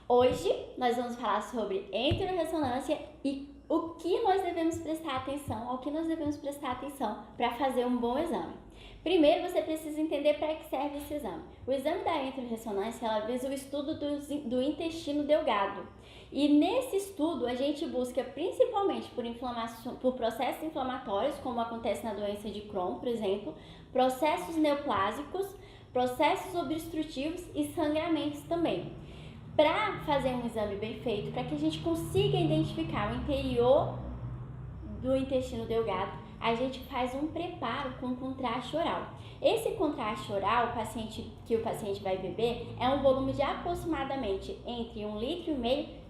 Hoje nós vamos falar sobre enterorressonância e o que nós devemos prestar atenção, ao que nós devemos prestar atenção para fazer um bom exame. Primeiro, você precisa entender para que serve esse exame. O exame da enterorressonância, ela visa o estudo do intestino delgado. E nesse estudo, a gente busca principalmente por processos inflamatórios, como acontece na doença de Crohn, por exemplo, processos neoplásicos, processos obstrutivos e sangramentos também. Para fazer um exame bem feito, para que a gente consiga identificar o interior do intestino delgado, a gente faz um preparo com contraste oral. Esse contraste oral, que o paciente vai beber, é um volume de aproximadamente entre 1,5 litro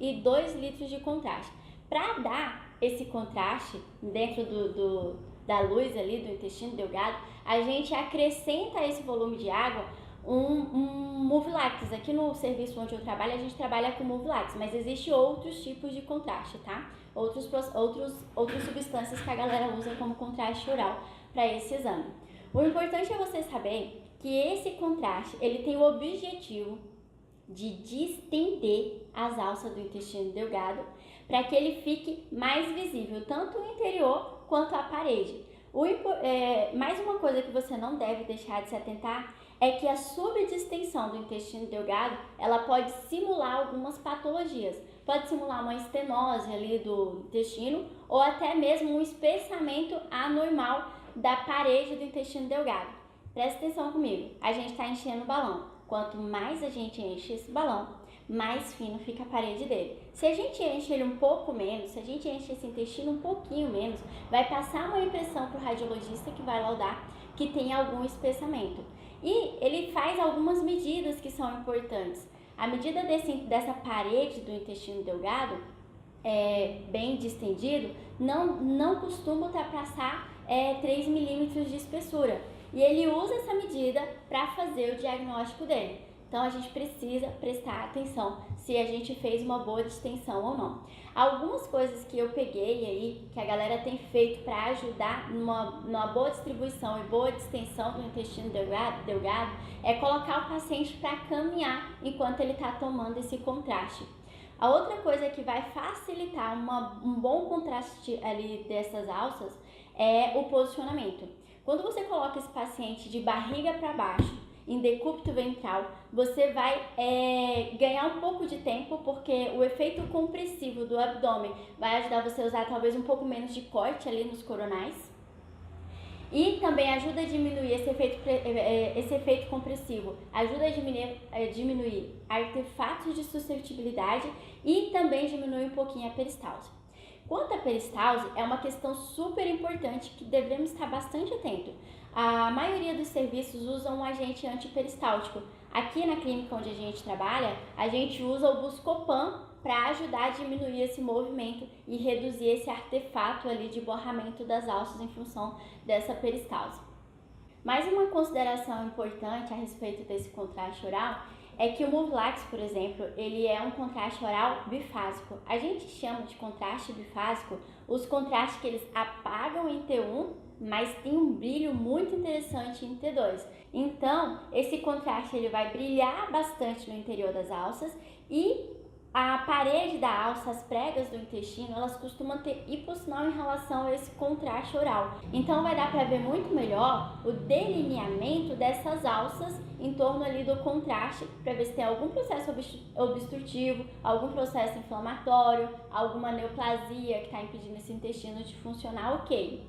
e 2 litros de contraste. Para dar esse contraste dentro da luz ali do intestino delgado, a gente acrescenta a esse volume de água um Movlax. Aqui no serviço onde eu trabalho, a gente trabalha com Movlax, mas existem outros tipos de contraste, tá? Outras substâncias que a galera usa como contraste oral para esse exame. O importante é você saber que esse contraste, ele tem o objetivo de distender as alças do intestino delgado para que ele fique mais visível, tanto o interior quanto a parede. Mais uma coisa que você não deve deixar de se atentar é que a subdistensão do intestino delgado, ela pode simular algumas patologias. Pode simular uma estenose ali do intestino ou até mesmo um espessamento anormal da parede do intestino delgado. Presta atenção comigo, a gente está enchendo o balão. Quanto mais a gente enche esse balão, mais fino fica a parede dele. Se a gente enche ele um pouco menos, se a gente enche esse intestino um pouquinho menos, vai passar uma impressão para o radiologista que vai laudar que tem algum espessamento. E ele faz algumas medidas que são importantes. A medida dessa parede do intestino delgado, bem distendido, não costuma ultrapassar 3 milímetros de espessura. E ele usa essa medida para fazer o diagnóstico dele. Então, a gente precisa prestar atenção se a gente fez uma boa distensão ou não. Algumas coisas que eu peguei aí, que a galera tem feito para ajudar numa boa distribuição e boa distensão do intestino delgado, é colocar o paciente para caminhar enquanto ele está tomando esse contraste. A outra coisa que vai facilitar um bom contraste ali dessas alças é o posicionamento. Quando você coloca esse paciente de barriga para baixo, em decúbito ventral, você vai ganhar um pouco de tempo, porque o efeito compressivo do abdômen vai ajudar você a usar talvez um pouco menos de corte ali nos coronais. E também ajuda a diminuir esse efeito compressivo, ajuda a diminuir artefatos de suscetibilidade e também diminui um pouquinho a peristalse. Quanto à peristalse, é uma questão super importante que devemos estar bastante atento. A maioria dos serviços usam um agente antiperistáltico. Aqui na clínica onde a gente trabalha, a gente usa o Buscopan para ajudar a diminuir esse movimento e reduzir esse artefato ali de borramento das alças em função dessa peristalse. Mais uma consideração importante a respeito desse contraste oral é que o Movlax, por exemplo, ele é um contraste oral bifásico. A gente chama de contraste bifásico os contrastes que eles apagam em T1, mas tem um brilho muito interessante em T2. Então, esse contraste ele vai brilhar bastante no interior das alças e a parede da alça, as pregas do intestino, elas costumam ter hipossinal em relação a esse contraste oral. Então vai dar para ver muito melhor o delineamento dessas alças em torno ali do contraste, para ver se tem algum processo obstrutivo, algum processo inflamatório, alguma neoplasia que está impedindo esse intestino de funcionar ok.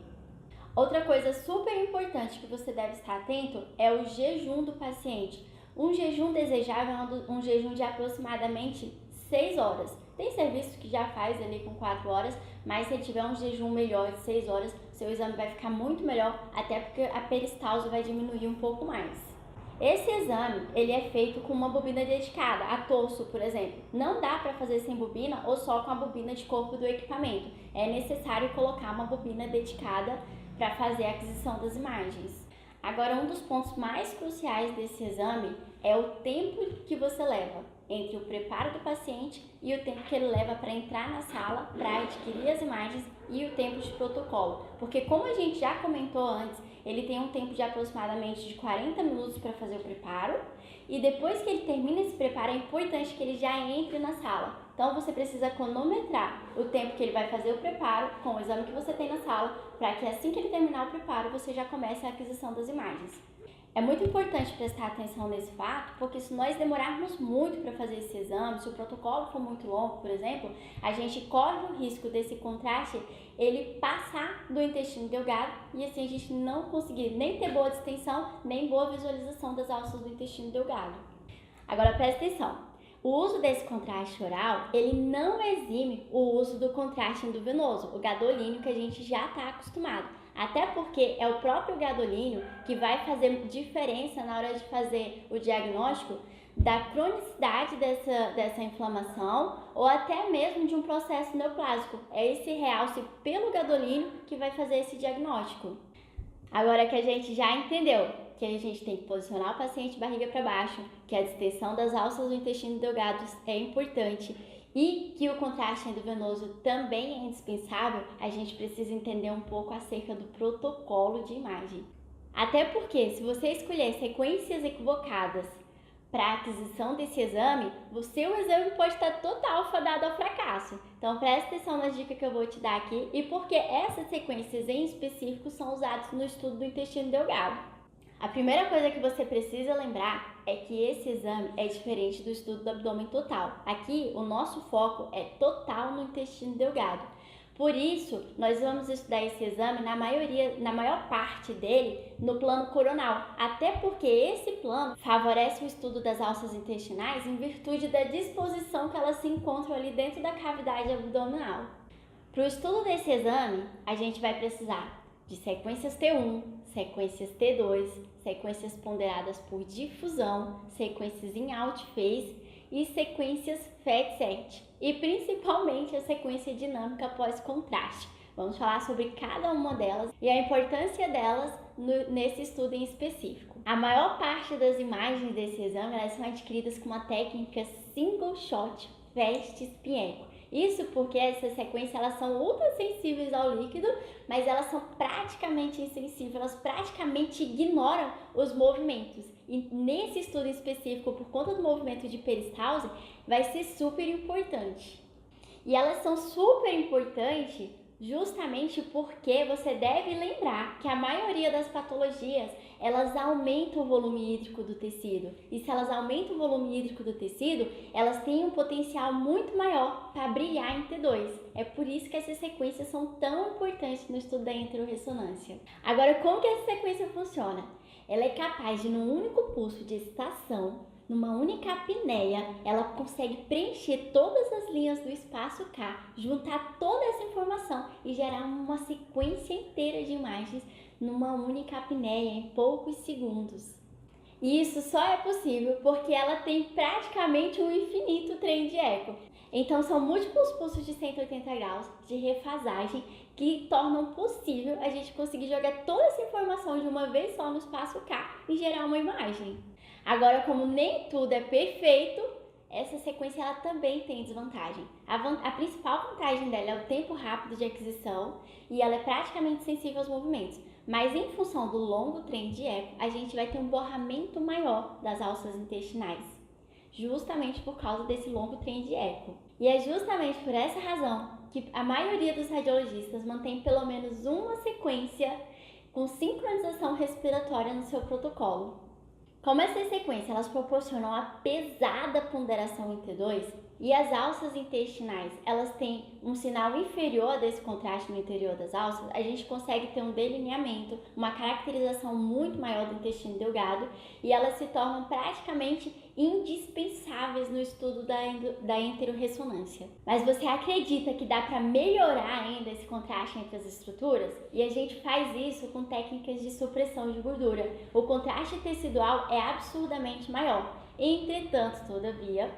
Outra coisa super importante que você deve estar atento é o jejum do paciente. Um jejum desejável é um jejum de aproximadamente 6 horas. Tem serviço que já faz ali com 4 horas, mas se tiver um jejum melhor de 6 horas, seu exame vai ficar muito melhor, até porque a peristalse vai diminuir um pouco mais. Esse exame, ele é feito com uma bobina dedicada, a torso, por exemplo. Não dá para fazer sem bobina ou só com a bobina de corpo do equipamento. É necessário colocar uma bobina dedicada para fazer a aquisição das imagens. Agora, um dos pontos mais cruciais desse exame é o tempo que você leva entre o preparo do paciente e o tempo que ele leva para entrar na sala, para adquirir as imagens e o tempo de protocolo. Porque como a gente já comentou antes, ele tem um tempo de aproximadamente de 40 minutos para fazer o preparo e depois que ele termina esse preparo é importante que ele já entre na sala. Então você precisa cronometrar o tempo que ele vai fazer o preparo com o exame que você tem na sala, para que assim que ele terminar o preparo você já comece a aquisição das imagens. É muito importante prestar atenção nesse fato, porque se nós demorarmos muito para fazer esse exame, se o protocolo for muito longo, por exemplo, a gente corre o risco desse contraste ele passar do intestino delgado e assim a gente não conseguir nem ter boa distensão, nem boa visualização das alças do intestino delgado. Agora presta atenção, o uso desse contraste oral, ele não exime o uso do contraste endovenoso, o gadolínio que a gente já está acostumado. Até porque é o próprio gadolínio que vai fazer diferença na hora de fazer o diagnóstico da cronicidade dessa inflamação ou até mesmo de um processo neoplásico. É esse realce pelo gadolínio que vai fazer esse diagnóstico. Agora que a gente já entendeu que a gente tem que posicionar o paciente barriga para baixo, que a distensão das alças do intestino delgado é importante e que o contraste endovenoso também é indispensável, a gente precisa entender um pouco acerca do protocolo de imagem. Até porque, se você escolher sequências equivocadas para a aquisição desse exame, o seu exame pode estar total fadado ao fracasso. Então preste atenção nas dicas que eu vou te dar aqui e porque essas sequências em específico são usadas no estudo do intestino delgado. A primeira coisa que você precisa lembrar é que esse exame é diferente do estudo do abdômen total. Aqui, o nosso foco é total no intestino delgado. Por isso, nós vamos estudar esse exame na maior parte dele no plano coronal, até porque esse plano favorece o estudo das alças intestinais em virtude da disposição que elas se encontram ali dentro da cavidade abdominal. Para o estudo desse exame, a gente vai precisar de sequências T1, sequências T2, sequências ponderadas por difusão, sequências em outphase e sequências FAT7 e principalmente a sequência dinâmica pós-contraste. Vamos falar sobre cada uma delas e a importância delas nesse estudo em específico. A maior parte das imagens desse exame elas são adquiridas com uma técnica single shot fast spin. Isso porque essas sequências elas são ultra sensíveis ao líquido, mas elas são praticamente insensíveis, elas praticamente ignoram os movimentos. E nesse estudo específico, por conta do movimento de peristalse, vai ser super importante. E elas são super importantes justamente porque você deve lembrar que a maioria das patologias elas aumentam o volume hídrico do tecido. E se elas aumentam o volume hídrico do tecido, elas têm um potencial muito maior para brilhar em T2. É por isso que essas sequências são tão importantes no estudo da enterorressonância. Agora, como que essa sequência funciona? Ela é capaz de, num único pulso de excitação, numa única apneia, ela consegue preencher todas as linhas do espaço K, juntar toda essa informação e gerar uma sequência inteira de imagens numa única apneia em poucos segundos. E isso só é possível porque ela tem praticamente um infinito trem de eco. Então são múltiplos pulsos de 180 graus de refasagem que tornam possível a gente conseguir jogar toda essa informação de uma vez só no espaço K e gerar uma imagem. Agora, como nem tudo é perfeito, essa sequência ela também tem desvantagem. A principal vantagem dela é o tempo rápido de aquisição e ela é praticamente sensível aos movimentos. Mas em função do longo trem de eco, a gente vai ter um borramento maior das alças intestinais, justamente por causa desse longo trem de eco. E é justamente por essa razão que a maioria dos radiologistas mantém pelo menos uma sequência com sincronização respiratória no seu protocolo. Como essas sequências elas proporcionam a pesada ponderação em T2 e as alças intestinais elas têm um sinal inferior desse contraste no interior das alças, a gente consegue ter um delineamento, uma caracterização muito maior do intestino delgado e elas se tornam praticamente indispensáveis no estudo da enterorressonância. Mas você acredita que dá para melhorar ainda esse contraste entre as estruturas? E a gente faz isso com técnicas de supressão de gordura. O contraste tecidual é absurdamente maior. Entretanto, todavia,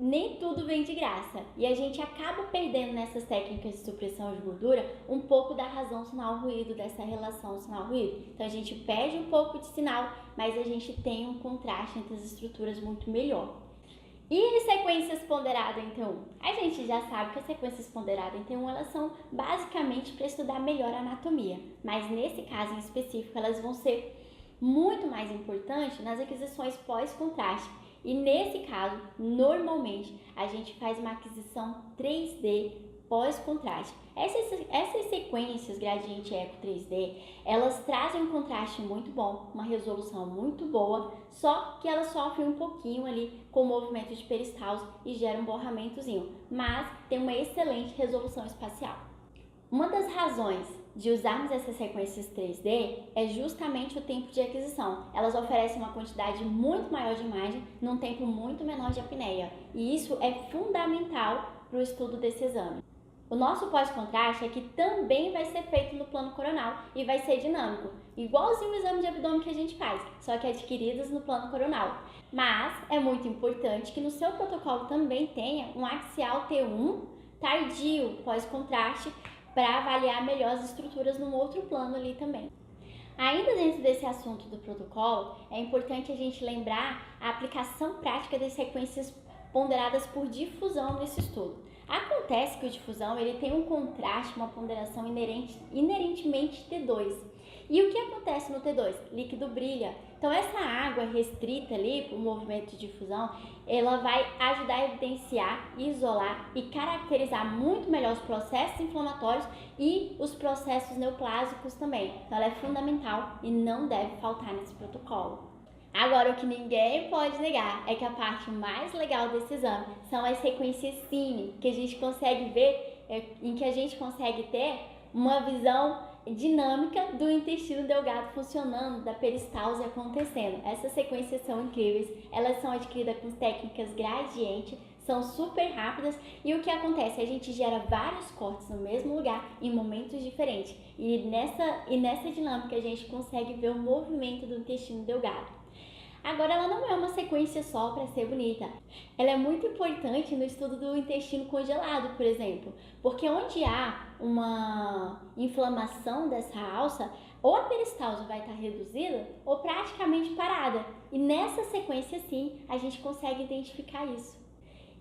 nem tudo vem de graça e a gente acaba perdendo nessas técnicas de supressão de gordura um pouco da razão sinal-ruído, dessa relação sinal-ruído. Então a gente perde um pouco de sinal, mas a gente tem um contraste entre as estruturas muito melhor. E sequências ponderadas em T1? A gente já sabe que as sequências ponderadas em T1 elas são basicamente para estudar melhor a anatomia, mas nesse caso em específico elas vão ser muito mais importantes nas aquisições pós-contraste. E nesse caso, normalmente, a gente faz uma aquisição 3D pós-contraste. Essas sequências gradiente eco 3D, elas trazem um contraste muito bom, uma resolução muito boa, só que elas sofrem um pouquinho ali com o movimento de peristalse e geram um borramentozinho, mas tem uma excelente resolução espacial. Uma das razões de usarmos essas sequências 3D é justamente o tempo de aquisição. Elas oferecem uma quantidade muito maior de imagem num tempo muito menor de apneia, e isso é fundamental para o estudo desse exame. O nosso pós-contraste aqui também vai ser feito no plano coronal e vai ser dinâmico, igualzinho o exame de abdômen que a gente faz, só que adquiridos no plano coronal. Mas é muito importante que no seu protocolo também tenha um axial T1 tardio pós-contraste para avaliar melhor as estruturas num outro plano ali também. Ainda dentro desse assunto do protocolo, é importante a gente lembrar a aplicação prática das sequências ponderadas por difusão nesse estudo. Acontece que o difusão ele tem um contraste, uma ponderação inerentemente T2. E o que acontece no T2? Líquido brilha. Então essa água restrita ali para o movimento de difusão, ela vai ajudar a evidenciar, isolar e caracterizar muito melhor os processos inflamatórios e os processos neoplásicos também. Então ela é fundamental e não deve faltar nesse protocolo. Agora, o que ninguém pode negar é que a parte mais legal desse exame são as sequências Cine, que a gente consegue ver, em que a gente consegue ter uma visão dinâmica do intestino delgado funcionando, da peristalse acontecendo. Essas sequências são incríveis, elas são adquiridas com técnicas gradiente, são super rápidas e o que acontece? A gente gera vários cortes no mesmo lugar em momentos diferentes e nessa dinâmica a gente consegue ver o movimento do intestino delgado. Agora, ela não é uma sequência só para ser bonita. Ela é muito importante no estudo do intestino congelado, por exemplo, porque onde há uma inflamação dessa alça, ou a peristalse vai estar reduzida ou praticamente parada. E nessa sequência, sim, a gente consegue identificar isso.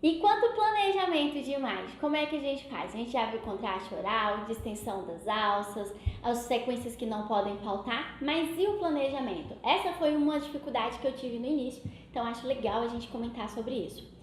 E quanto ao planejamento de imagem, como é que a gente faz? A gente já viu contraste oral, distensão das alças, as sequências que não podem faltar, mas e o planejamento? Essa foi uma dificuldade que eu tive no início, então acho legal a gente comentar sobre isso.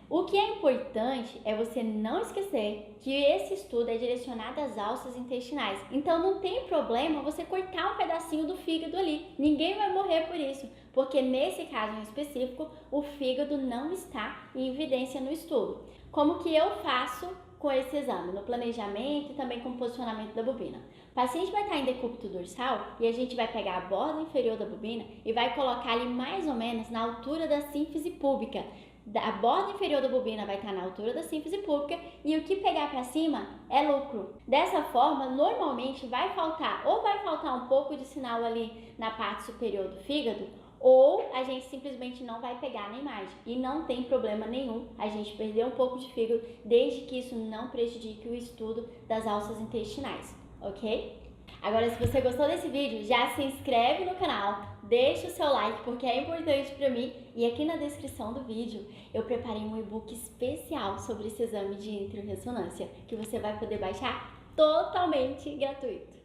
O que é importante é você não esquecer que esse estudo é direcionado às alças intestinais. Então não tem problema você cortar um pedacinho do fígado ali. Ninguém vai morrer por isso, porque nesse caso em específico, o fígado não está em evidência no estudo. Como que eu faço com esse exame? No planejamento e também com o posicionamento da bobina. O paciente vai estar em decúbito dorsal e a gente vai pegar a borda inferior da bobina e vai colocar ali mais ou menos na altura da sínfise púbica. A borda inferior da bobina vai estar na altura da sínfise púbica e o que pegar para cima é lucro. Dessa forma, normalmente vai faltar um pouco de sinal ali na parte superior do fígado, ou a gente simplesmente não vai pegar na imagem. E não tem problema nenhum a gente perder um pouco de fígado, desde que isso não prejudique o estudo das alças intestinais, ok? Agora, se você gostou desse vídeo, já se inscreve no canal, deixa o seu like porque é importante para mim e aqui na descrição do vídeo eu preparei um e-book especial sobre esse exame de intrarressonância que você vai poder baixar totalmente gratuito.